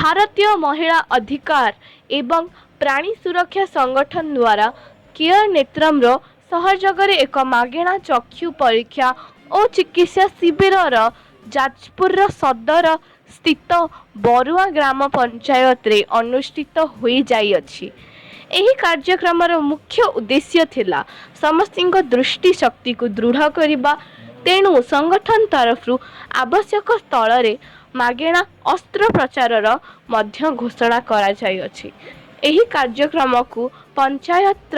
भारतीय महिला अधिकार एवं प्राणी सुरक्षा संगठन द्वारा केयर नेत्रम्र सहयोगरे एक मागेणा चक्षु परीक्षा और चिकित्सा शिविर जाजपुर सदर स्थित बरुआ ग्राम पंचायत रे अनुष्ठित हो जाइछि। एही कार्यक्रम मुख्य उद्देश्य थिला समस्त दृष्टि शक्ति को दृढ़ करने तेणु संगठन तरफ आवश्यक स्थल रे मागेणा अस्त्रोपचार मध्य घोषणा करा जायछि। एही कार्यक्रम को पंचायत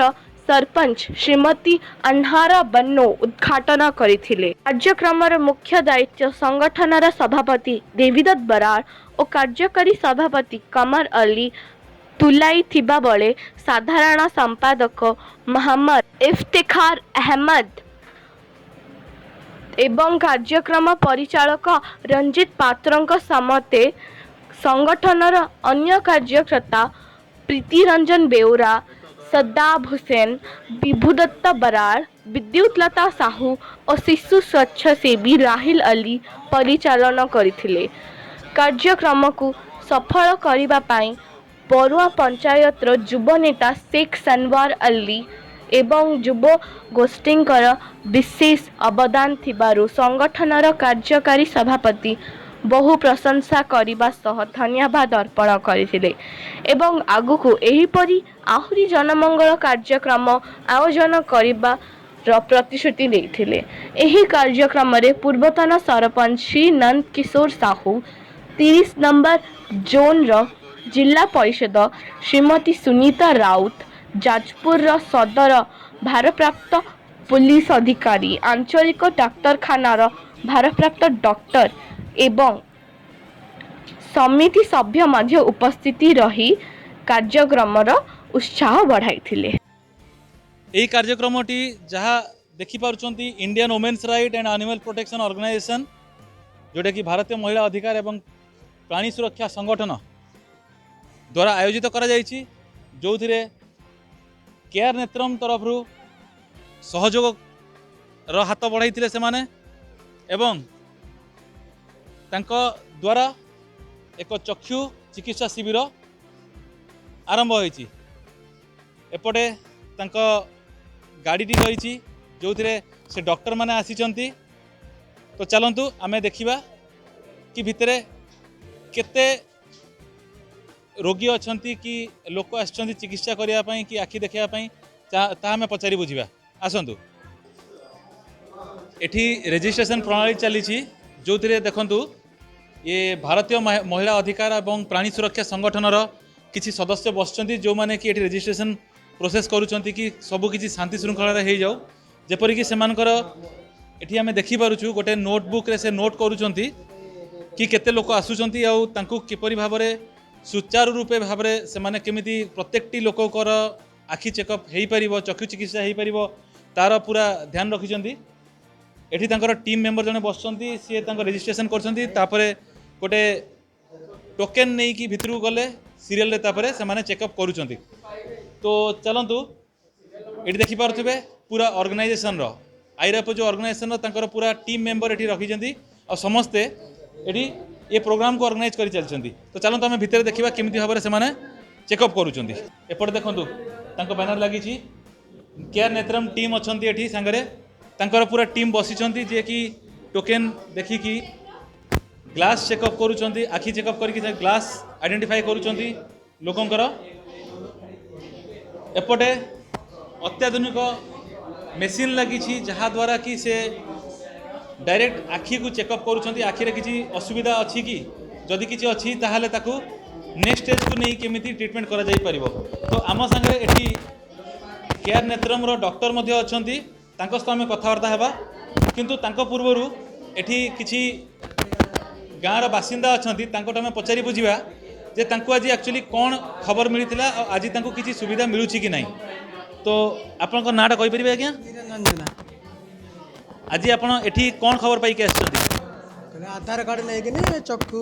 सरपंच श्रीमती अन्हारा बन्नो उद्घाटन करथिले। कार्यक्रम मुख्य दायित्व संगठन सभापति देवीदत्त बराड़ और कार्यकारी सभापति कमर अली तुलाई थिबा बळे साधारण संपादक मोहम्मद इफ्तिखार अहमद एवं कार्यक्रम परिचालक रंजित पात्रंक समते संगठनर अन्य कार्यकर्ता प्रीति रंजन बेउरा सद्दाब हुसैन विभुदत्त बराड़ विद्युतलता साहू और शिशु स्वच्छसेवी राहिल अली परिचालन करथिले। कार्यक्रम को सफल करिबा पाई बरुआ पंचायत युव नेता शेख सनवार अली एवं युव गोष्ठींकर विशेष अवदान थिबारु संगठनर कार्यकारी सभापति बहु प्रशंसा करिबा सह धन्यवाद अर्पण करथिले एवं आगुकु एहीपरि आहुरी जनमंगल कार्यक्रम आयोजन करिबा प्रतिश्रुति देथिले। एही कार्यक्रम रे पूर्वतन सरपंच श्री नंद किशोर साहू 30 नंबर जोन जिला परिषद श्रीमती सुनीता राउत जाजपुर सदर भारप्राप्त पुलिस अधिकारी आंचलिक डाक्तरखानार भारप्राप्त डॉक्टर एवं समिति सभ्य मध्य उपस्थिति रही कार्यक्रम उत्साह बढ़ाई। यही कार्यक्रमटी जहाँ देखिपुंट Indian women's right and animal protection organisation जोटा कि भारतीय महिला अधिकार एवं प्राणी सुरक्षा संगठन द्वारा आयोजित करा जायछि, जो केयर नेत्रम तरफ सहयोग हाथ बढ़ाई से माने एवं तांको द्वारा एक चक्षु चिकित्सा शिविर आरंभ होइछि। एपटे तांको गाड़ी रही जो से डॉक्टर माने आसीचंती। तो चलंतु आमे देखिबा कि भितरे केते रोगी अछंती कि लोक आछंती चिकित्सा करिया पई कि आखि देखिया पई ता हमें पचारि बुझिबा। आसंतु एठी रजिस्ट्रेशन प्रणाली चली जो देखंतु ये भारतीय महिला अधिकार एवं प्राणी सुरक्षा संगठनर किसी सदस्य बसचंती जो माने कि एठी रजिस्ट्रेशन प्रोसेस करूचंती कि सबु किसी शांति श्रृंखला हो जाऊ। जेपरिक से एठी आमे देखि पारुछु गोटे नोटबुक रे से नोट करूचंती कि केते लोक आसुचंती आउ तांकु किपरि भाबरे सुचारू रूपे भाबरे से माने केमिति प्रत्येकटी लोककर आखि चेकअप हो पारिबो, चक्षु चिकित्सा हो पारिबो तार पूरा ध्यान रखिचंती। एठी तांकर टीम मेंबर जने बसचंती, सी तांकर रजिस्ट्रेशन करचंती, तापरे गोटे टोकेन नहीं कि भितरु गले सीरियल रे तापरे से माने चेकअप करूचंती। तो चलंतु एठी देखि पारुथिबे पूरा ऑर्गेनाइजेशन रो आईराप जो ऑर्गेनाइजेशन रो तांकर पूरा टीम मेंबर एठी रखिचंती और समस्ते एठी ये प्रोग्राम को ऑर्गेनाइज करि चलचंती। तो चलंतु आमे भितर देखिबा केमिति भाबरे से माने चेकअप करूचंती। एपटे देखंतु तांको बैनर लागि छी केयर नेत्रम टीम अछंती एठी संगरे तांकर पूरा टीम बसिचंती जे कि टोकेन देखि कि ग्लास चेकअप करूचंती, आखि चेकअप करके ग्लास आइडेंटिफाई करूचंती लोकंकर। एपटे अत्याधुनिक मेसीन लगी जहाँ द्वारा कि से डायरेक्ट आखि को चेकअप करूचंती आखिरे किसी असुविधा अच्छी कि जदि किसी अच्छी ताहले ताकू नेक्स्ट स्टेज को नहीं केमिति ट्रीटमेंट करा जाई परिबो। तो आम संगे एठी केयर नेत्रम रो डॉक्टर मध्ये अछंती, तांको सह आमे कथावार्ता हेबा। किंतु तांको पूर्वरु एठी किछि गाँवर बासिंदा अछंती, तांको आमे पचारि बुझिबा जे तांको आज एक्चुअली कौन खबर मिलिथिला और आज तांको किछि सुविधा मिलुछि कि नहीं। तो आपनको नाटा कहि परिबे आज्ञा? आज आपण एठी कौन खबर पाई के आछंती? आधार कार्ड लेकिन चक्षु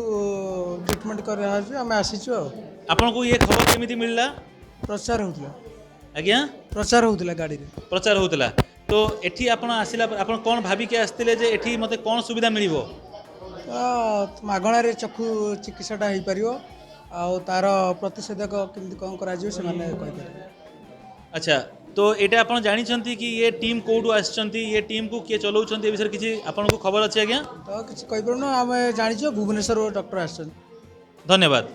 ट्रीटमेंट कर रहा है आम आसीचु। आपनको ये खबर केमिति मिलला? प्रचार होतला आज्ञा, प्रचार होतला गाड़ी रे प्रचार होतला। तो एठी आपण आसिला आपण कोन भाबी के आस्तिले जे एठी मते कोन सुविधा मिलिबो? मागणा रे चक्षु चिकित्साटा हो पारिबो ଆଉ ତାର ପ୍ରତିଷେଧକ କେମିତି କ'ଣ କରାଯିବ ସେମାନେ କହିପାରିବେ। अच्छा तो ये आप जानते कि ये टीम कौटू आसछंती ये टीम को किए चलाउछंती ए विषय किसी आपको खबर अच्छे आज्ञा ତ କିଛି କହିପାରୁନୁ ଆମେ ଜାଣିଛୁ ଭୁବନେଶ୍ୱରରୁ ଡକ୍ଟର ଆସିଛନ୍ତି। धन्यवाद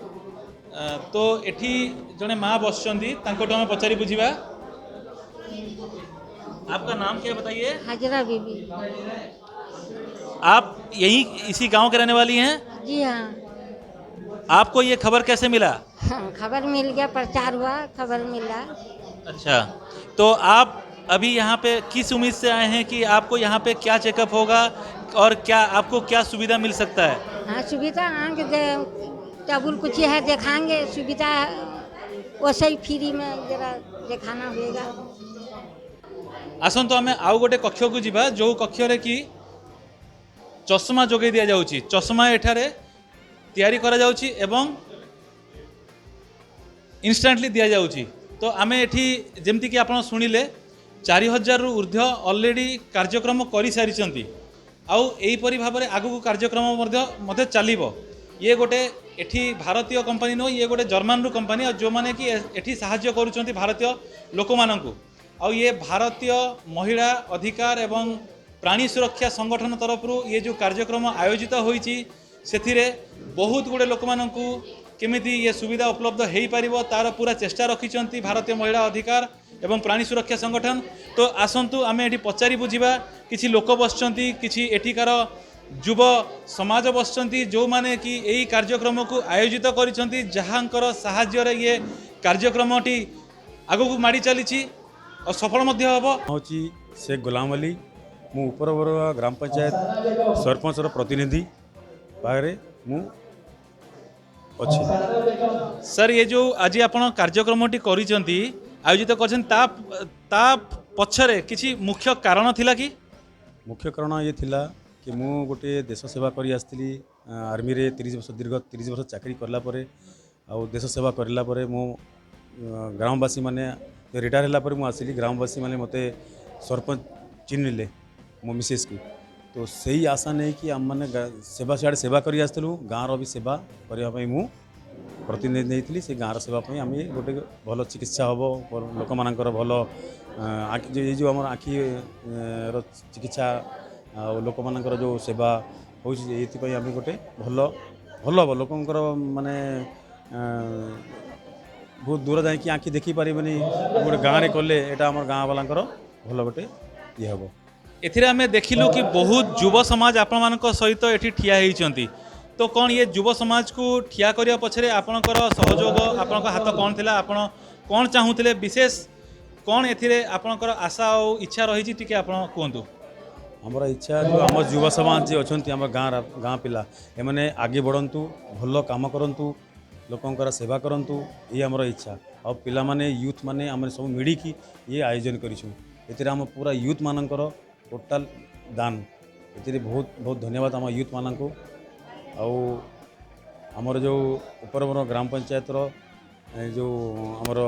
तो एठी जड़े माँ बसचंती तांकोटो हम पचारि बुझिबा आपका नाम क्या है बताइए हाजरा बीबी। आप यही इसी गांव के रहने वाली हैं जी हाँ। आपको ये खबर कैसे मिला हाँ, खबर मिल गया, प्रचार हुआ, खबर मिला। अच्छा तो आप अभी यहाँ पे किस उम्मीद से आए हैं कि आपको यहाँ पे क्या चेकअप होगा और क्या आपको क्या सुविधा मिल सकता है हाँ, सुविधा आगे टेबुल कुछ है दिखाएंगे, सुविधा वैसे ही फ्री में जरा दिखाना होगा। आसतु आम आउ गोटे कक्ष को जीवा जो कक्ष रे कि चश्मा जोगे दिया जाउची चश्मा एठारे तैयारी करा जाउची एवं इंस्टांटली दिया जाउची तो आमे एठी जेमती कि आपण सुनिले 4000 रु ऊर्ध्व ऑलरेडी कार्यक्रम करि सारिचंती आउ एही परि भाबरे आगु कार्यक्रम मध्य चलिबो ये गोटे एठी भारतीय कंपनी नो ये गोटे जर्मन रु कंपनी और जो माने कि एठी सहाय्य करूचंती भारतीय लोक माननकु आउ ये भारतीय महिला अधिकार एवं प्राणी सुरक्षा संगठन तरफ ये जो कार्यक्रम आयोजित होईची सेथिरे बहुत गुड़े लोक माननकु केमिति ये सुविधा उपलब्ध हो पारिबो तार पूरा चेष्टा रखिचंती भारतीय महिला अधिकार एवं प्राणी सुरक्षा संगठन तो आसंतु आमे एठी पचारि बुझिबा किछि लोक बसचंती किछि एठिकार युव समाज बसचंती जो माने कि एही कार्यक्रम को आयोजित करिसंती जहांकर सहाय्य रे ये कार्यक्रमटी आगु माड़ी चलीछि और सफल मध्य हबो हूँ शेख गुलाम अली मु ऊपर बरुआ ग्राम पंचायत सरपंच प्रतिनिधि पाखे मु अच्छी सर ये जो आज आप कार्यक्रमटी करिसंती आयोजित करछन ता पछरे किछि मुख्य कारण थिला कि मुख्य कारण ये थिला कि मु गोटे देश सेवा करी आसली आर्मी रे 30 वर्ष दीर्घ 30 वर्ष चाकरी करला परे आ देश सेवा करला परे मु ग्रामवासी माने रिटायर होला परे मु आसली ग्रामवासी माने मते सरपंच चिन्हले मो मिसेस को तो सही आशा नहीं कि आम मैंने सेवा सियाड़े सेवा कर आसलु गाँव भी सेवा करने मु प्रतिनिधि नहीं से गाँव सेवा आम गोटे भल चिकित्सा हम लोक मानकर भल ये जो आम आखि चिकित्सा लोक मानकर जो सेवा होती आम गोटे भल भल हम लोकंर माने बहुत दूर जाकि आखि देखी पारे गोटे गाँव में कले यहाँ आम गाँव वालांकर भल गोटे ये हम एथिरे आमे देखिलु कि बहुत युव समाज आपण मानक सहित एठी ठिया होइचंती तो कौन ये युव समाज को ठिया करिया पछरे आपणकर सहयोग आपणक हाथ कौन थिला आपण कौन चाहूतिले विशेष कौन एथिरे आपणकर आशा और इच्छा रही टिके आपण कहतु आमर इच्छा जो आम युव समाज जी अच्छा आम गाँ पिला एमाने आगे बढ़ंतु भल काम करंतु लोकंकर सेवा करंतु ये आमर इच्छा आ पिला माने यूथ माने आम सब मिडिकी ये आयोजन करिछु एथिरे आम पूरा यूथ मानकर टोटाल दान ये बहुत बहुत धन्यवाद आम यूथ मान को आमर जो ऊपर ग्राम पंचायत जो आमर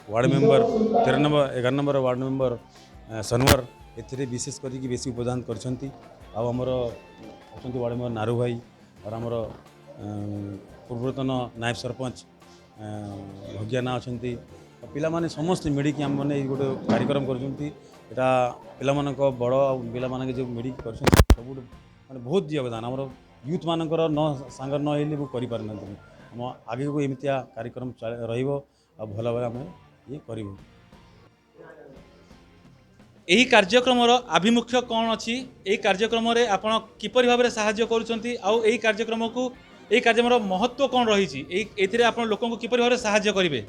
ward member 13 number 11 number ward member सनवर ए विशेष करके बेसी उपदान करछंती आमर अच्छा वार्ड मेंबर नारू भाई और आमर पूर्वतन नायब सरपंच भग्याना अच्छा पिला माने समस्त मिडिकी आम मैंने गोटे कार्यक्रम करछंती एटा पिला मानक बड़ पिला मानक जो मिडिकी करछंती सब माने बहुत योगदान आमर यूथ मानकर न सांगर न हेले वो करि पारन हम आगे को एमितिया कार्यक्रम रहिबो आ भला भाबे हम ये करिबो एही कार्यक्रमर आभिमुख्य कौन अच्छी यही कार्यक्रम रे आपण किपरि भाबरे सहाय्य करूछंती आउ एही कार्यक्रम को एही कार्यक्रमर महत्व कौन रही एथिरे आपण लोकन को किपरि भाबरे सहाय्य करिवे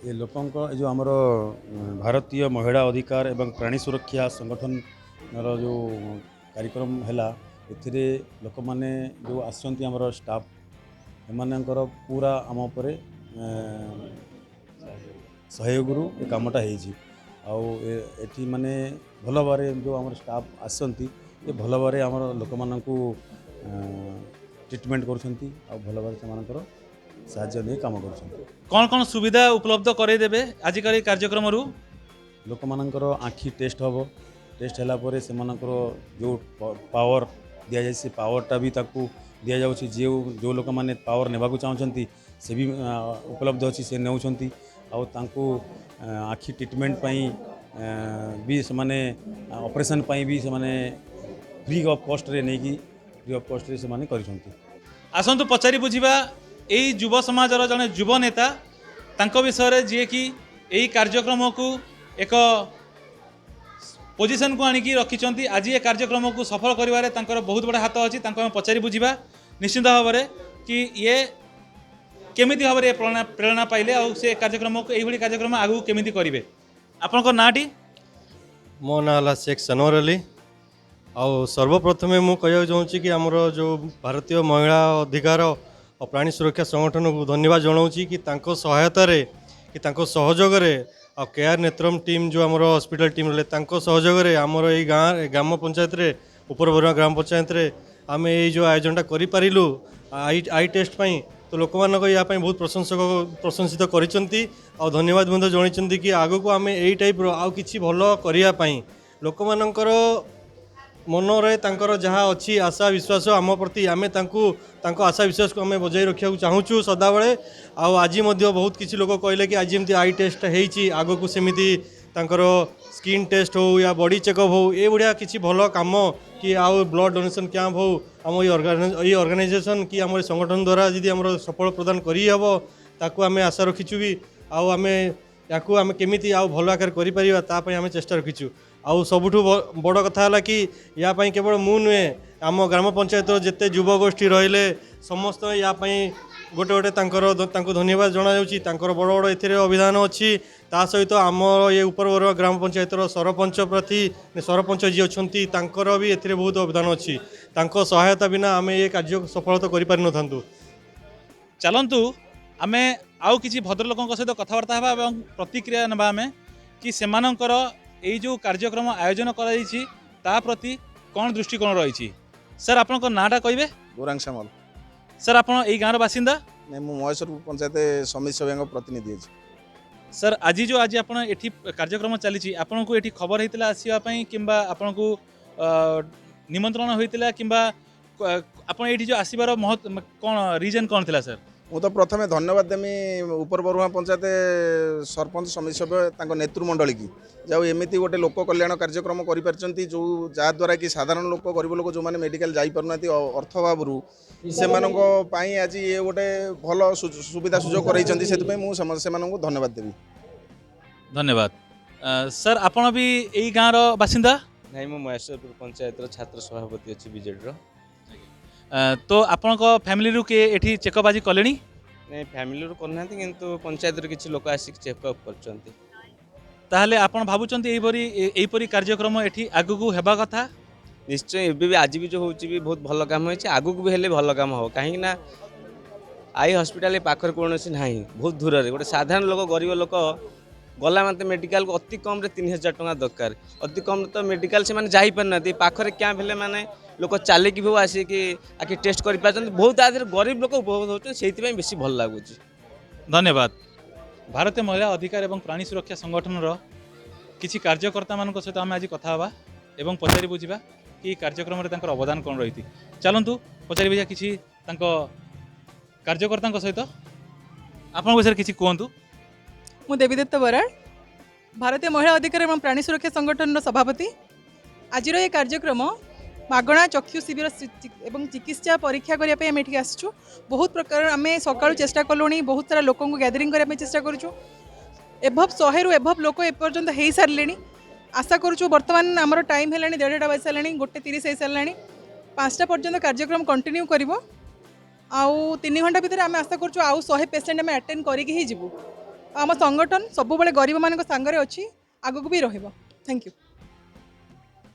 ये लोकंक जो आमर भारतीय महिला अधिकार एवं प्राणी सुरक्षा संगठन जो कार्यक्रम है एथिरे लोक माने जो आसछंती आमर स्टाफ एमानकर पूरा आम उपरे सहयोगरू ये कामटा होइछि आउ एठी माने भल भारे जो आमर स्टाफ आसछंती ये भल भारे आमर लोक मानकू ट्रीटमेंट करछंती आ भल भारे सेमानकर साहाय्य नहीं काम कर कौन कौन सुविधा उपलब्ध करे देबे आजिकल कार्यक्रम रु लोक मानकर आँखि टेस्ट हम टेस्ट है जो पावर दि जाए से पावरटा भी ताकू दि जाऊँगी जो लोक मैंने पावर नेबा चाहूँगी से भी उपलब्ध अच्छी से नौकरी आखि ट्रिटमेंट भी से ऑपरेशन भी से फ्री ऑफ कॉस्ट रे नहीं फ्री ऑफ कॉस्ट रे से कर आसतु पचारि बुझा यही युव समाजर जड़े युव नेता तांको विषय रे जी कि यही कार्यक्रम को एक पोजिशन को आनिकी रखिंट आज ये कार्यक्रम को सफल करिवारे तांकर बहुत बड़ा हाथ अच्छी पचारि बुझा निश्चित भाव में कि ये केमिति भाव में प्रेरणा पाइले और से कार्यक्रम को यही कार्यक्रम आगू केमिति करिवे आपनकर नाटी मो ना है शेख सनवर अली आउ सर्वप्रथमे मु कहना चाहूँगी कि आमर जो भारतीय महिला अधिकार और प्राणी सुरक्षा संगठन को धन्यवाद जनाऊँ कि तांको सहायता रे कि तांको सहयोग रे आ केयर नेत्रम टीम जो आमर हॉस्पिटल टीम रहे तांको सहयोग रे आमर यही ग्राम पंचायत रे ऊपर बरुआ ग्राम पंचायत रे आमे ये जो आयोजनटा करि पारिलु आई टेस्ट पई तो लोक मानक या बहुत प्रशंसित करिसेंती आ धन्यवाद ମଧ୍ୟ जणाइछंती कि आगो को आमे एई टाइप रो आ किछि भलो करिया पई लोक मानकर मन रे तांकर जहाँ अच्छी आशा विश्वास आम प्रति आमे तांको आशा विश्वास को आमे बजाय रखा चाहूँ सदाबले आज बहुत किसी लोग कहले कि आज एमती आई टेस्ट होती आग को सेमती तांकर स्किन टेस्ट हो या बॉडी चेकअप हो ये भाया किसी भल काम कि आउ ब्लड डोनेशन कैंप हो आम ये ऑर्गेनाइजेशन कि आम संगठन द्वारा जी आम सफल प्रदान करहब ताकू आमे आशा रखीचु भी आमे याकू आमे केमिति आउ भल आकार करिपरिबा तापई आमे चेष्टा रखीचु आउ सबुठु बड़ कथा है कि या केवल मु नुहे आम ग्राम पंचायत जिते युवगोष्ठी रहिले समस्त या गोटे गोटे तांको धन्यवाद जनाऊँगी बड़ बड़ ए अभिधान अच्छी ता सहित आम ये ऊपर बरुआ ग्राम पंचायत सरपंच प्रति सरपंच जी अच्छा भी ए बहुत अभिधान अच्छी सहायता बिना आम ये कार्य सफलता कर चलतु आमे आउ किसी भद्रलोक सहित कथबार्ता हेबा एवं प्रतिक्रिया नेबा आमे कि सेमानंकर यही जो कार्यक्रम आयोजन करा प्रति कौन दृष्टिकोण रही सर आपन नाटा कहे गौरांग श्यामल सर आप गाँव बासिंदा नहीं मु महेश्वर पंचायत समिति सभा प्रतिनिधि अच्छी सर आज जो आज आप कार्यक्रम चली आपन को ये खबर होता आसवाई कि आपन को निमंत्रण होता कि आप ये जो आसबार महत्व कौन रिजन कौन थी सर मु तो प्रथम धन्यवाद देमी ऊपर बरुआ पंचायत सरपंच समिति सभ्य नेतृमंडली की जाऊ एमती गोटे लोक कल्याण कार्यक्रम कर जो जहाद्वारा कि साधारण लोक गरीब लोक जो मैंने मेडिकल जापना अर्थ अभाव से आज ये गोटे भल सुविधा सुजोग कर धन्यवाद देवी धन्यवाद सर आपन भी यही गाँव बासिंदा नहीं मु महेश्वरपुर पंचायत छात्र सभापति अच्छी बीजेडी तो आपण फैमिली रू के एठी चेकअप आज कले नहीं फैमिली करना किंतु पंचायत किसी लोक आसिक चेकअप कर आपण भावुंट यहीपरी कार्यक्रम एठी आगु हेबा कथा निश्चय एबे भी आज भी जो होची भी बहुत भल काम होची आगु भी हेले भल काम हो कहीं ना आई हॉस्पिटल पाखर कौन ना बहुत दूर रे गोटे साधारण लोक गरीब लोक गला मत मेडिकल को अति कम रे 3000 टका दरकार अति कम तो मेडिकल से माने जाई परना पाखरे कैंप हेले माने लोक चलिकी भी आसिक आखि टेस्ट कर बहुत आदि गरीब लोक उपभोग होते से बेसी भल लगुच धन्यवाद भारतीय महिला अधिकार एवं प्राणी सुरक्षा संगठन किसी कार्यकर्ता मान सहित आम आज कथा हाँ एवं पचारि बुझा कि कार्यक्रम में अवदान कौन रही चलतु पचारि बुझा किसी कार्यकर्ता सहित आप विषय किसी कहतु मु देवीदत्त बराड़ भारतीय महिला अधिकार एवं प्राणी सुरक्षा संगठन सभापति आज ये कार्यक्रम मागणा चक्षु शिविर एवं चिकित्सा परीक्षा करने आम ये आसचु बहुत प्रकार आम सका चेष्टा कलु बहुत सारा लोक गैदरिंग करने चेष्टा करूँ एभव 100 रु एभव लोक एपर्यंत हो सारे आशा करूँ बर्तमान आमर टाइम है 1:30 बज सारा 1:30 हो सारा 5टा पर्यंत कार्यक्रम कंटिन्यू कर आउ 3 घंटा भितर आम आशा करूँ आउ 100 पेसेंट आम अटेंड करके ही जीवु आम संगठन सब बेले गरीब मान सांगरे अच्छी आगक भी रहिबो थैंक यू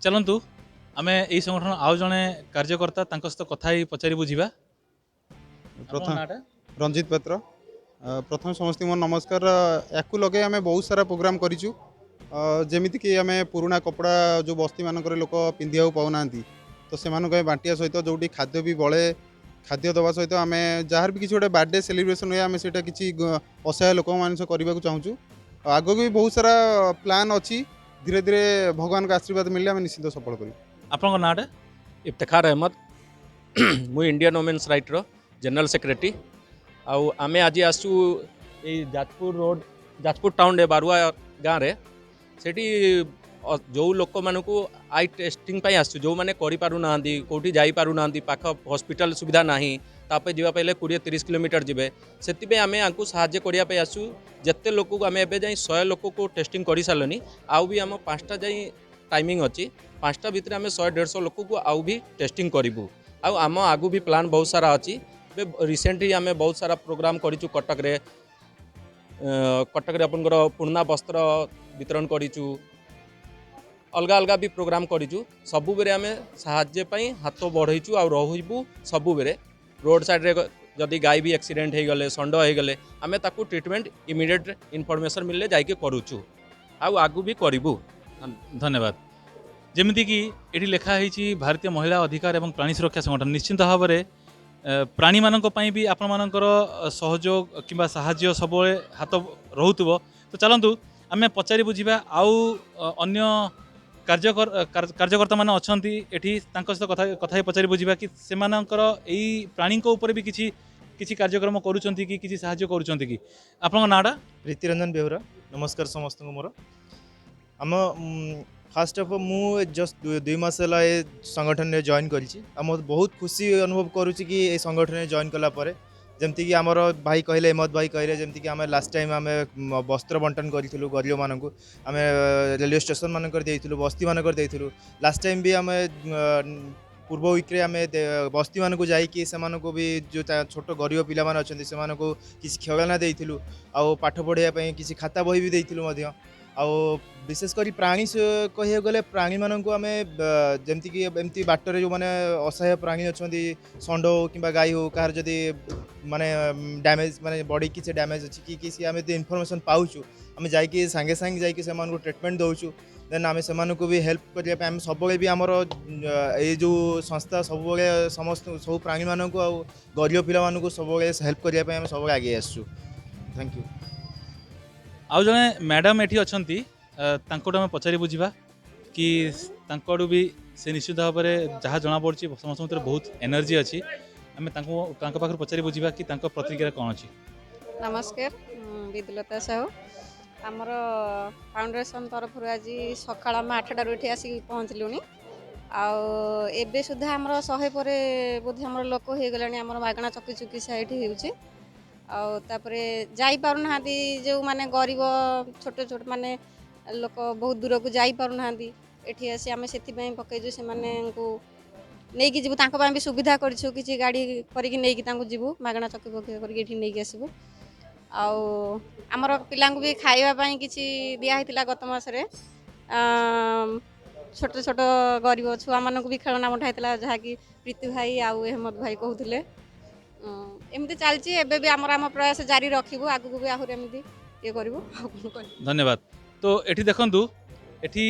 चलतु आमे यही संगठन आउ जड़े कार्यकर्ता सहित कथा पचारि बुझा प्रथम रंजित पात्र प्रथम समस्त मोर नमस्कार या लगे आम बहुत सारा प्रोग्राम करूँ जमीक कि आम पुराणा कपड़ा जो बस्ती मानक लोक पिंधा पाऊना तो से बांटिया सहित जो खाद्य भी बड़े खाद्य दवा सहित आम जार भी किसी गोटे बर्थडे सेलिब्रेशन हुए आम से किसी असहाय लोक मान करने को चाहूँ आगे भी बहुत सारा प्लान अच्छी धीरे धीरे भगवान का आशीर्वाद मिले आम निश्चित सफल करूँ आपन नाटा इफ्तिखार अहमद मुझे इंडियन वोमेन्स राइट रो जनरल सेक्रेटरी आउ आमे आज आसु जाजपुर रोड जाजपुर टाउन रे बारुआ गाँव रे सेठी जो लोक मानक आई टेस्टिंग आसु जो मैंने कौटी जापना पाख हॉस्पिटल सुविधा ना तापर जावाई 20-30 किलोमीटर जी से आम आपको साहाଯ୍य करने आसु जिते लोक को आम एवं 100 लोक को टेस्टिंग कर सारे आउ भी आम 5टा जाई टाइमिंग अच्छी 5टा भितर आम 100-150 लोक को आउ भी टेस्टिंग करूँ आम आगू भी प्लान बहुत सारा अच्छी रिसेंटली आम बहुत सारा प्रोग्राम करूँ कटक रे आपनकर पुर्णा वस्त्र वितरण करूँ अलग अलग भी प्रोग्राम करूँ सबु बेरे आम साहाଯ୍य हाथ बढ़ईचु आ रहबू सबु बेरे रोड साइड रे जदि गाय भी एक्सीडेंट हो गले षंड हो गले आम ताकू ट्रीटमेंट इमिडिएट इनफॉरमेशन मिलले जाइके करूँ आगू भी करूँ। धन्यवाद। जमीती कि ये लिखाही भारतीय महिला अधिकार एवं प्राणी सुरक्षा संगठन निश्चिंत भाव में प्राणी मानक पई भी आपण मानकर सहयोग किंबा साहाଯ୍य सब हाथ रोथुव तो चलतु आम पचारि बुझा आउ अन्य कार्यकर्ता माने अछंती एठी तांको सहित कथा पचारि बुझा कि सेमानकर एई प्राणी उपर भी किछि कार्यक्रम करूचंती कि किछि साहाଯ୍य करूचंती कि आपन नाडा प्रीतिरंजन बेहुरा नमस्कार समस्त को मोर आम फास्ट ऑफ मु जस्ट 2 मास है ये संगठन में जॉइन करी बहुत खुशी अनुभव करुच्ची कि ये संगठन में जॉइन कलापर जमती कि आमर भाई कहले हेमत भाई कहले जमती कि आम लास्ट टाइम आम वस्त्र बंटन करूँ गरीब मानक आम रेलवे स्टेशन मानक बस्ती मानक लास्ट टाइम भी आम पूर्व वीक्रे आम बस्ती मानक जाकि से भी जो छोट गरीब पिला माने अच्छे से किसी खेलना देलु आ पाठ पढ़ाई किसी खाता बही भी देलु विशेषकर प्राणी कह गले प्राणी मानक आम जमती कि एमती बाटर जो मैंने असहाय प्राणी अच्छा षंड हो कि गाई हो कहार जदि माने डैमेज माने बॉडी किसी डैमेज अच्छी कि किसी आम इनफॉरमेशन पाऊँ आम जाकि सांगे सांगे जाकि ट्रीटमेंट दौचु देन आम से भी हेल्प करने आम सब भी आमर ये जो संस्था सब समस्त सब प्राणी मानक आ गरीब पिला मानक सब हेल्प करने आम सब आगे आसु। Thank you. आउ जने मैडम एठी अछंती तांकोड हम पचारि बुझिबा कि तांकोड भी से निश्चित भाव में जहाँ जना पड़ी समस्त बहुत एनर्जी अच्छी आम तांको पाखर पचारि बुझिबा कि तांको प्रतिक्रिया कौन अच्छी। नमस्कार विदुलता साहू आमर फाउंडेशन तरफ आज सकाळ आम 8टार ये आसिक पहुँचलुनी आबे सुधा आमर 100 पर बोधे आम लोक हो गला आम मागणा चकी चिकित्सा ये होची आउे जापना जो माने गरीब छोट छोट माने लोक बहुत दूर को जापना एठी आसी आम से पकईचु से नहीं जीवु भी सुविधा करूँ कि गाड़ी करके जीवु मागणा चकी पकी करके नहीं आसबू आमर पिला भी खावाई किसी दिखाई गत मसरे छोट छोट गरीब छुआ मानक भी खेलना मठाई जहाँकि प्रीति भाई आउ हेमत भाई कहते एमती चलती एबे भी आम प्रयास जारी रखू आगू भी आहरी एमती ये करूँ। धन्यवाद। तो एठी देखंतु एठी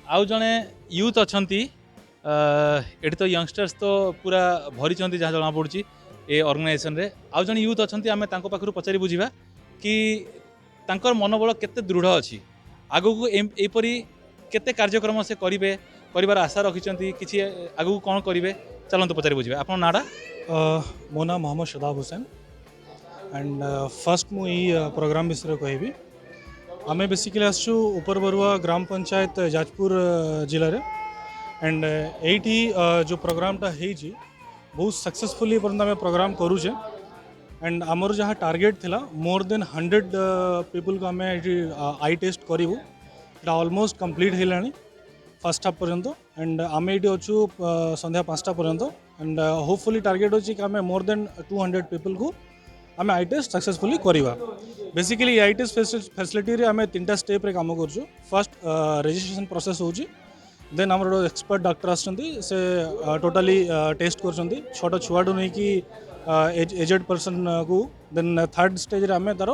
आउ जने यूथ अछंती एठी तो यंगस्टर्स तो पूरा भरी चंती जहाँ जना पड़ुची ए ऑर्गेनाइजेशन रे आउ जने यूथ अछंती आमे तांको पाखरु पचारि बुझिबा कि तांकर मनोबल केते दृढ़ अछि आगु को एपरी केते कार्यक्रम से करिवे परिवार आशा रखिचंती किछि आगु कोन करिवे चलंतु पचारि बुझिबा आपन नाडा मो ना मोहम्मद शदाब हुसैन एंड फर्स्ट मुई प्रोग्राम विषय कहबी आमे बेसिकली आसु ऊपर बरुआ ग्राम पंचायत जाजपुर जिले रे एंड एठी जो प्रोग्रामटा हेजी बहुत सक्सेसफुली पर्यंत प्रोग्राम करूचे एंड आमर जहाँ टार्गेट थिला मोर देन 100 पीपल को आमे आई टेस्ट करूँ ऑलमोस्ट कंप्लीट हेलानी फर्स्ट हाफ पर्यंत एंड आम ये अच्छु संध्या 5टा पर्यंत एंड होपफुली टार्गेट अच्छी कि आम मोर देन 200 पीपल को आम आई टेस्ट सक्सेसफुली करवा। बेसिकली आई टेस्ट फैसिलिटी आम 3टा स्टेप रे काम कर फर्स्ट रजिस्ट्रेशन प्रोसेस होची देन आम एक्सपर्ट डॉक्टर आसछंती से टोटाली टेस्ट कर छोट छुआ नहीं कि एजेड पर्सन को देन थर्ड स्टेज रे आम तार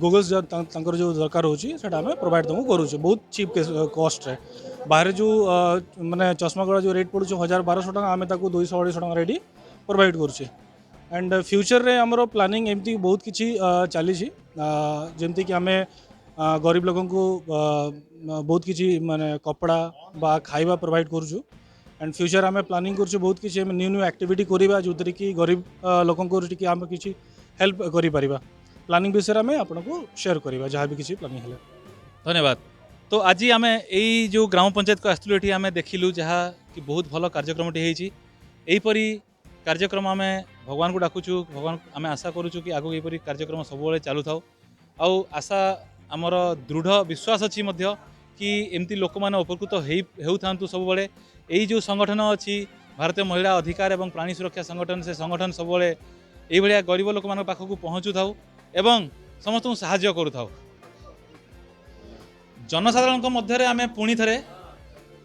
गूगल्स जो दरकार होची सेटा आम प्रोवाइड तुमको करूँ बहुत चीप कॉस्ट रे बाहर जो माने चश्मा गड़ा जो रेट पड़ू 1000-1200 टका आम 200-250 टका रेडी प्रोवाइड करुचे एंड फ्यूचर रे हमरो प्लानिंग एमती बहुत किछि चली जमती कि आम गरीब लोगों को बहुत किछि माने कपड़ा बा खाइबा प्रोवाइड करूँ एंड फ्यूचर आम प्लानिंग कर बहुत किसी न्यू न्यू एक्टिविटी करवा जो कि गरीब लोक आम किसी हेल्प कर प्लानिंग विषय में आपको शेयर करवा जहाँ भी किसी प्लानिंग है। धन्यवाद। तो आज आम यही जो ग्राम पंचायत को आसलु ये आम देखिलु जहाँ कि बहुत भल कार्यक्रमटी होईपरी कार्यक्रम आम भगवान को डाकुचु भगवान आम आशा करुचु कि आगो यहीपरी कार्यक्रम सब चालू था आउ आशा आमर दृढ़ विश्वास अच्छी मध्य कि एमती लोक मैंने उपकृत होता सब यही जो संगठन अच्छी भारतीय महिला अधिकार एवं प्राणी सुरक्षा संगठन से संगठन सब ये गरीब लोक मान पाखक पहुँचु था एवं समस्त साहाय्य करू था। जनसाधारण मध्य आम पुणी थे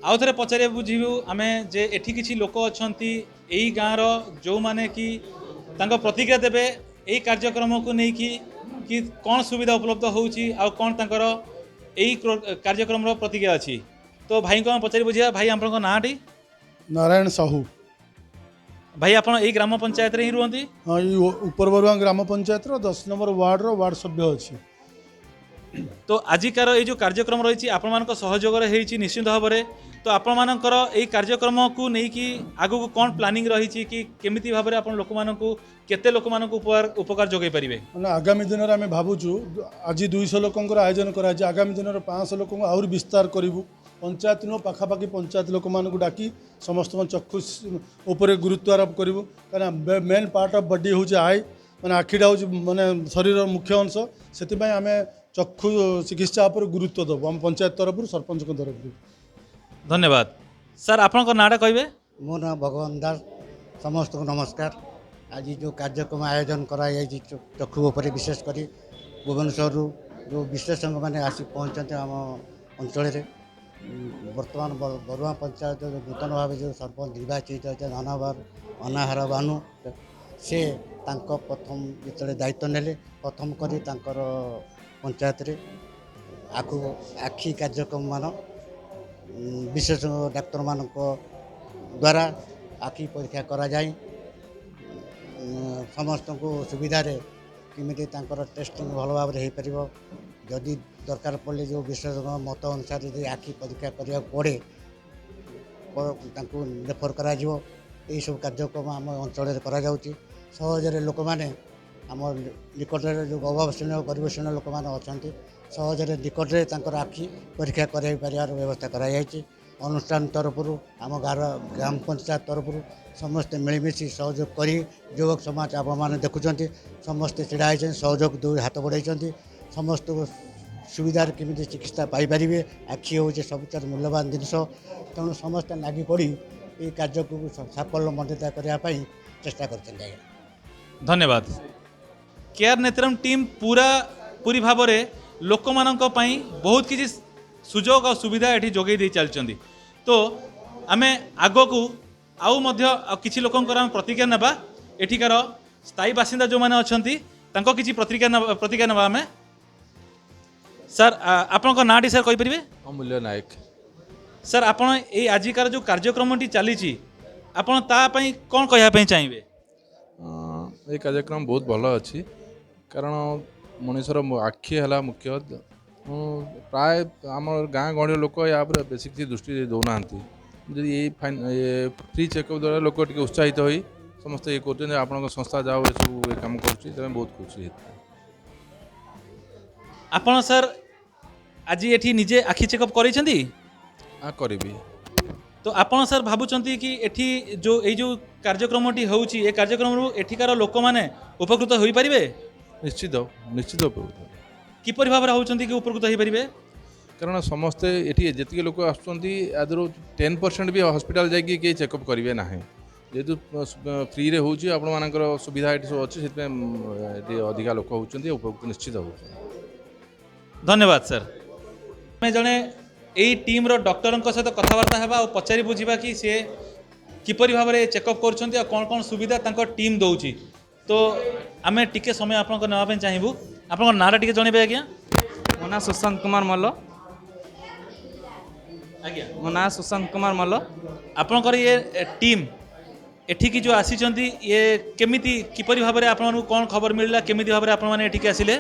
आउ थे पचारे बुझीबू आम जे एठी किछि लोक अछंती एई गाँव जो माने कि तांको प्रतिक्रिया देबे एई कार्यक्रम को नहीं कि कौन सुविधा उपलब्ध होउची आ कौन तांकर एई कार्यक्रम रो प्रतिक्रिया अछि। तो भाई को पचारि बुझिया भाई आपन नाटी नारायण साहू। भाई आप ग्राम पंचायत ही रुहती? हाँ ये ऊपर बरुआ ग्राम पंचायत 10 नंबर वार्ड सभ्य अच्छी। तो आजिकार ये जो कार्यक्रम रही आपण मान सहयोग निश्चित भाव में तो आपण मानकर यही कार्यक्रम को लेकिन आगु को कौन प्लानिंग रही कि केमिति भाव में आप लोक मानकु केते लोक मानकु उपकार जोगै परिबे? माने आगामी दिन में आम भावुँ आज 200 लोकंर आयोजन कराई आगामी दिन में 500 लोक आहुरी विस्तार करूँ पंचायत नु पाखापाखि पंचायत लोक मानकु डाकी समस्त चक्षु उपर गुरुत्व आरोप करूँ कहीं मेन पार्ट ऑफ बॉडी हूँ आई माने आखिटा हूँ माने शरीर मुख्य अंश से आम चक्षु चिकित्सा पर गुरुत्व देव आम पंचायत तरफ सरपंच तरफ। धन्यवाद। सर आपन नाटा कहे? मो ना भगवान दास। समस्त को नमस्कार। आज जो कार्यक्रम आयोजन कराई चक्षु उपर विशेषकर भुवनेश्वर जो विशेषज्ञ मैंने आसी पहुँचते आम अंचल बर्तमान बरुआ पंचायत जो नूतन भाव जो सरपंच निर्वाचित होते अनाहार बानु से प्रथम जो दायित्व नेले प्रथम करी पंचायत रे आखि कार्यक्रम मान विशेष डाक्तर मान द्वारा आखि परीक्षा करा जाए समस्त को सुविधा किमिति टेस्टिंग भल भाव में हो पार जदि दरकार पड़े जो विशेषज्ञ मत अनुसार यदि आखि परीक्षा करा पड़े रेफर करा यही सब कार्यक्रम आम अंचल सहजरे लोक मैंने आम निकट जो अभावश्रेणी गरीब श्रेणी लोक मैंने अच्छा सहजरे निकट आखि परीक्षा कराई पार व्यवस्था कराई अनुष्ठान तरफ आम ग्राम पंचायत तरफ समस्ते मिलमिशी सहयोग कर युवक समाज आप मैंने देखुं समस्ते छिड़ा होती सहयोग दो हाथ बढ़ाई समस्त सुविधा केमी चिकित्सा पाइपर आखि हूँ सबुठ मूल्यवान जिनस तेणु समस्ते लगी पड़ी ये कार्य को साफल्य मंडित करने चेष्टा कर। धन्यवाद। केयर नेत्रम टीम पूरी भाव में लोक मानक पई बहुत किसी सुजोग और सुविधा ये जोगे दे चलती। तो आम आग को आउ किसी लोकंर प्रतिक्रिया नेबा एठिकार स्थायी बासिंदा जो मैंने अच्छा किसी प्रतिक्रिया नेबा आम। सर आपन नाटी सर कहि परिबे? अमूल्य नायक। सर आपन ए आजिकार जो कार्यक्रमटी चली आपन ता पई कोन कहया पई चाहिबे? ये कार्यक्रम बहुत भल अच्छी कारण मनुष्यर आखि है मुख्य प्राय आम गाँ गहली लोक या बेस किसी दृष्टि दौना ये फ्री चेकअप द्वारा लोक टे उत्साहित हो समस्त ये कर आप संस्था जाओ ये सब ये कम कर बहुत खुशी। आपन सर आज ये निजे आखि चेकअप करी? हाँ करी। तो आपन सर भावुंट कि एठी जो ये जो कार्यक्रमटी होउची ए कार्यक्रम एठिकार लोक मैंने उपकृत हो पारे? निश्चित निश्चित उपकृत। किपर भाव होउचंती कि उपकृत हो पारे? कारण समस्ते ये जी लोक आदर 10% भी हॉस्पिटल जाकि किए चेकअप करेंगे ना जेहेतु फ्री रे होउची आपण मानकर सुविधा ये सब अच्छी से अधिका लोक होउचंती उपकृत निश्चित हो। धन्यवाद सर। मैं जड़े यही टीम रो डॉक्टर सहित कथबार्ता है और पचारि बुझा कि सी किपरि भाव में चेकअप कर कौन कौन सुविधा टीम दौची। तो आम टिके समय आपको नापी चाहबू आप नाटा टे जनइबे? आज्ञा मो ना सुशांत कुमार मल्ल। आज्ञा मो ना सुशांत कुमार मल्ल। आपनकर ये टीम एठिकी जो आसी ये केमिति किपरि भाव में आपन कौन खबर मिलला केमिति भाव में आपण माने एठिकी आसिले?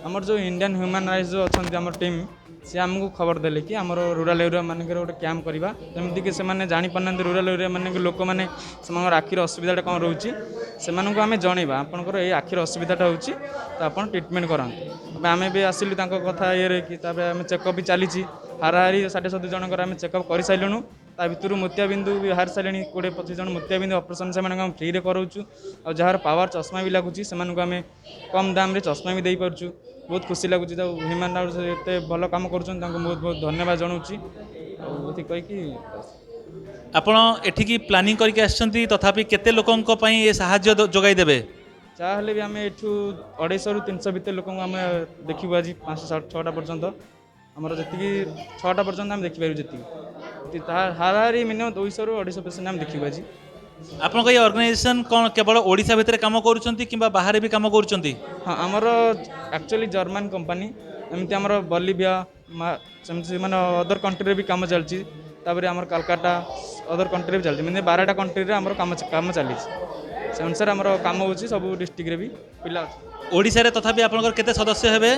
आमर जो इंडियन ह्यूमन राइट्स जो अच्छा आम टीम सी आमको खबर देले कि आमर रूराल एरिया मानक गोटे कैंप करवा जमीक से जापाना रूराल एरिया मानक लोक मैंने आखिर असुविधा कौन रोचे से आम जनवा आपंकर ये आखिर असुविधाटा हो तो आप ट्रिटमेंट कराते आम भी आसिलु कथा ये कि आम चेकअप भी चली हाराहारी 60-70 जनकर आम चेकअप कर सारूँ ता भर मोतियाबिंदु भी बाहर सारे 20-25 जन मोतियाबिंदु ऑपरेशन से फ्री रे कराऊँ और जार पावर चश्मा भी लगुच से आम कम दाम रे चश्मा भी दे पार्छु बहुत खुशी लगुच ह्यूमन राइट्स एत भल कम कर बहुत बहुत धन्यवाद जनाऊँ कहीकि ଆପଣ ଏଠିକି ପ୍ଲାନିଂ କରିକି ଆସିଛନ୍ତି ତଥାପି କେତେ ଲୋକଙ୍କ ପାଇଁ ଏ ସାହାଯ୍ୟ ଯୋଗାଇ ଦେବେ चाहे भी आम एठू 250 ରୁ 300 भितर लोक आम देखू आज 5-6टा पर्यंत आमर जी 6टा पर्यंत आम देखिपारू जी हाराहारी मिनिमम 200 ରୁ 250 पेसेंट आम देखू आज ଆପଣଙ୍କ ये ऑर्गेनाइजेशन कौन केवल ओडिशा भितर काम करूଛନ୍ତି किंबा बाहर भी काम करूଛନ୍ତି हाँ आमर एक्चुअली जर्मन कंपनी एमती आमर बलिविया सेमती माने अदर कंट्री भी काम चलती तापर आमर कलकाता अदर कंट्री भी चलती मैंने 12टा कंट्री आमर काम चली से अनुसार आमर काम होची सब डिस्ट्रिक्ट रे भी पिला ओडिशा रे तथापि आपनकर केते सदस्य हेबे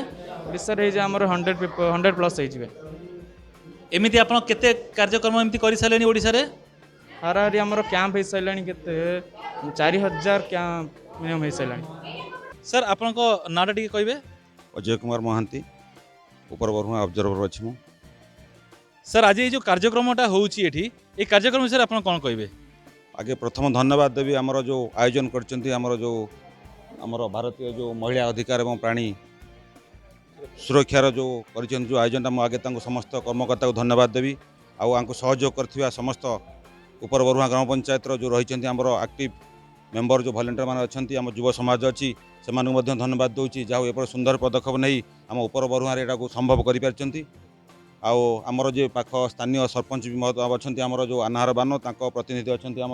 ओडिशा रे जे आमर 100 प्लस होई जिवे एमिति आपण केते कार्यक्रम एमिति करि सालेनी ओडिशा रे हाराहारी आमर कैंप हो साराणी केते 4000 कैंप मिनिमम हो साराणी सर आपनको नाटा टिके कहबे अजय कुमार महांती ऊपर बरुआ ऑब्जर्वर अछि मु सर आज ये जो कार्यक्रमटा होउची एठी ए कार्यक्रम विषय आपण कोन कहबे आगे प्रथम धन्यवाद देवी आमर जो आयोजन करचंती आमर जो आमर भारतीय जो महिला अधिकार एवं प्राणी सुरक्षार जो करचन जो आयोजन मु आगे तांको समस्त कर्मकर्ता को धन्यवाद देवी आउ आंको सहयोग करथिबा समस्त ऊपर बरुआ ग्राम पंचायत जो रहिचंती आमर एक्टिव मेंबर जो वॉलंटियर मान अच्छी आम युव समाज अच्छी से धन्यवाद दूची जहाँ एपर सुंदर पदक्षेप नहीं आम ऊपर बरुआ एटा संभव कर आमर जे पाख स्थानीय सरपंच भी अच्छा आमर जो अनाहार बान प्रतिनिधि अच्छा आम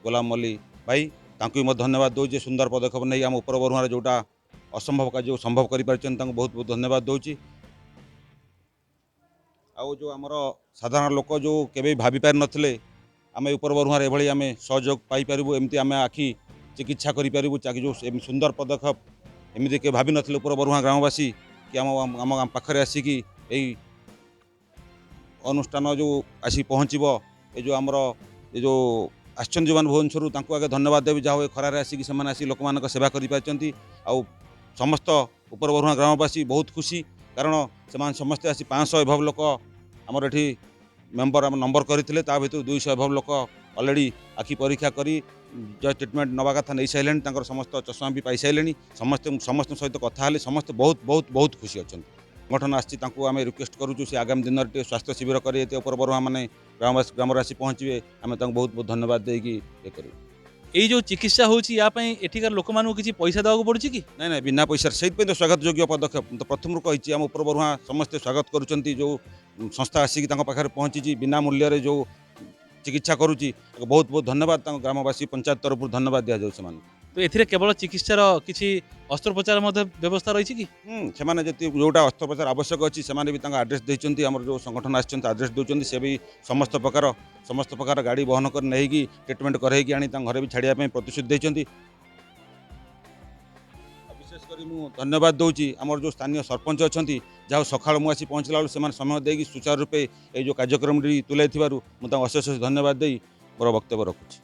गोलाम मल्ली भाई तांको भी धन्यवाद दूचे सुंदर पदक्षेप नहीं आम ऊपर बरुआ जोटा असंभव कार्य संभव कर बहुत बहुत धन्यवाद दूची आउ जो आमर साधारण लोक जो केवे भाभी पारि नथिले आम ऊपर बरुआ एभली आम सहयोग पाइपरू एमती आम आखि चिकित्सा करूँ जो सुंदर पदक्षेप एमती के भाभी नथिले ऊपर बरुआ ग्रामवासी कि आम पाखरे आसिकी यही अनुष्ठान जो आसी पहुँचब ये जो आमर ये जो आसन जो भुवनेश्वर तांको आगे धन्यवाद देवी जहाँ खरार आसिक से लोक मान सेवा कर समस्त ऊपर बरुआ ग्रामवासी बहुत खुशी कारण से समस्ते आसी 500 एभव लोक आमर एठी मेंबर आम नंबर करते भर 200 एभव लोक ऑलरेडी आखि परीक्षा करी जो ट्रिटमेंट नवा कथा नहीं सारे समस्त चश्मा भी पाई सारे समस्त सहित कथा समस्त बहुत बहुत बहुत खुशी अच्छा संगठन आम रिक्वेस्ट करूँ से आगामी दिन में स्वास्थ्य शिविर कर ऊपर बरुआ मैंने ग्रामवासी पहुँचे आम बहुत बहुत धन्यवाद देकी ये करूँ ये जो चिकित्सा होची एठिकार लोक मानू किसी पैसा देवाक पड़ुची कि नहीं नहीं बिना पैसा से तो स्वागत योग्य पदक्षेप तो प्रथम कही आम ऊपर बरुआ समस्ते स्वागत करुँच जो संस्था आसिक पाखे पहुँची बिना मूल्य जो चिकित्सा करुँची बहुत बहुत धन्यवाद ग्रामवासी पंचायत तरफ धन्यवाद दि जाऊ से तो एथिरे केवल चिकित्सार किसी अस्त्रोपचार व्यवस्था रही कि से जोटा अस्त्रोपचार आवश्यक अच्छी से भी आड्रेस देते आम जो संगठन आड्रेस दूसरी से भी समस्त प्रकार गाड़ी बहन कर नहीं ट्रिटमेंट करके आनी घर भी छाड़िया प्रतिश्रुति देते विशेषकर मुझे धन्यवाद दूची आमर जो स्थानीय सरपंच अच्छा जहाँ सका मुझे पहुँचला से समय देकी सुचारू रूपे ये जो कार्यक्रम तुलाई मुझे अशेष धन्यवाद दे मोर वक्तव्य रखुच्छी।